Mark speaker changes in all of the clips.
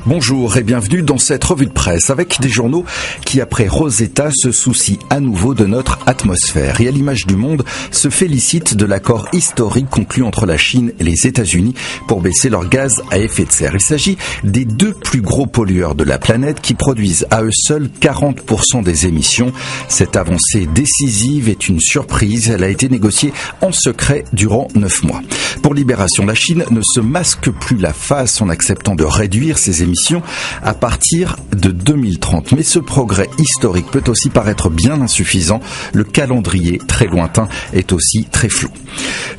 Speaker 1: Bonjour et bienvenue dans cette revue de presse avec des journaux qui, après Rosetta, se soucient à nouveau de notre atmosphère et à l'image du monde se félicitent de l'accord historique conclu entre la Chine et les États-Unis pour baisser leurs gaz à effet de serre. Il s'agit des deux plus gros pollueurs de la planète qui produisent à eux seuls 40% des émissions. Cette avancée décisive est une surprise. Elle a été négociée en secret durant 9 mois. Pour Libération, la Chine ne se masque plus la face en acceptant de réduire ses émissions à partir de 2030. Mais ce progrès historique peut aussi paraître bien insuffisant. Le calendrier très lointain est aussi très flou.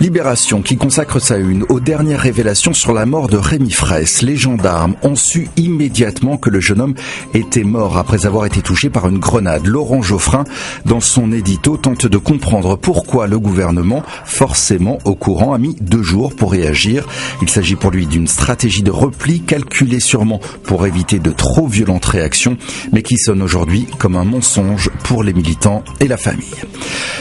Speaker 1: Libération qui consacre sa une aux dernières révélations sur la mort de Rémi Fraisse. Les gendarmes ont su immédiatement que le jeune homme était mort après avoir été touché par une grenade. Laurent Geoffrin, dans son édito, tente de comprendre pourquoi le gouvernement, forcément au courant, a mis 2 jours pour réagir. Il s'agit pour lui d'une stratégie de repli calculée sûrement pour éviter de trop violentes réactions, mais qui sonne aujourd'hui comme un mensonge pour les militants et la famille.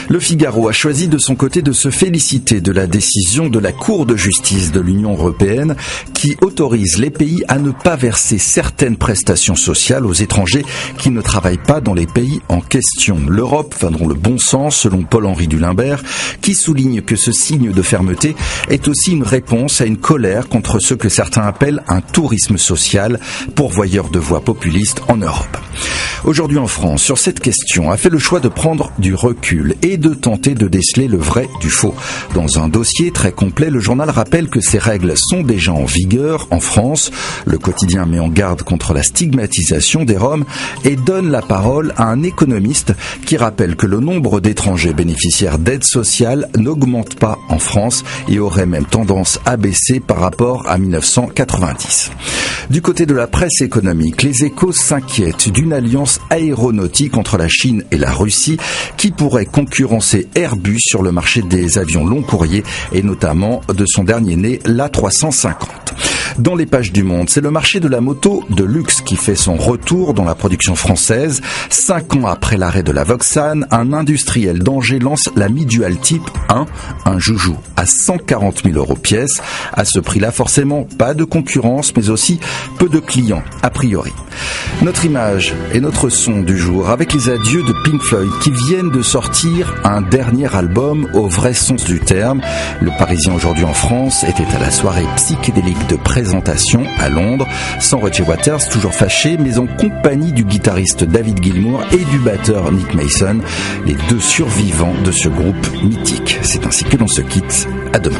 Speaker 1: Le Figaro a choisi de son côté de se féliciter de la décision de la Cour de justice de l'Union européenne qui autorise les pays à ne pas verser certaines prestations sociales aux étrangers qui ne travaillent pas dans les pays en question. L'Europe va dans le bon sens, selon Paul-Henri Dulimbert, qui souligne que ce signe de fermeté est aussi une réponse à une colère contre ce que certains appellent un tourisme social, pourvoyeur de voix populistes en Europe. Aujourd'hui en France, sur cette question, a fait le choix de prendre du recul et de tenter de déceler le vrai du faux. Dans un dossier très complet, le journal rappelle que ces règles sont déjà en vigueur en France. Le quotidien met en garde contre la stigmatisation des Roms et donne la parole à un économiste qui rappelle que le nombre d'étrangers bénéficiaires d'aide sociale n'augmente pas en France et aurait même tendance à baisser par rapport à 1990. Du côté de la presse économique, les Échos s'inquiètent d'une alliance aéronautique entre la Chine et la Russie qui pourrait concurrencer Airbus sur le marché des avions long courrier et notamment de son dernier né, l'A350. Dans les pages du Monde, c'est le marché de la moto de luxe qui fait son retour dans la production française. 5 ans après l'arrêt de la Vauxhall, un industriel d'Angers lance la Mi Dual Type 1, un joujou à 140 000 € pièce. À ce prix-là, forcément, pas de concurrence, mais aussi peu de clients, a priori. Notre image et notre son du jour avec les adieux de Pink Floyd qui viennent de sortir un dernier album au vrai sens du terme. Le Parisien aujourd'hui en France était à la soirée psychédélique de présentation à Londres, sans Roger Waters, toujours fâché, mais en compagnie du guitariste David Gilmour et du batteur Nick Mason, les 2 survivants de ce groupe mythique. C'est ainsi que l'on se quitte. À demain.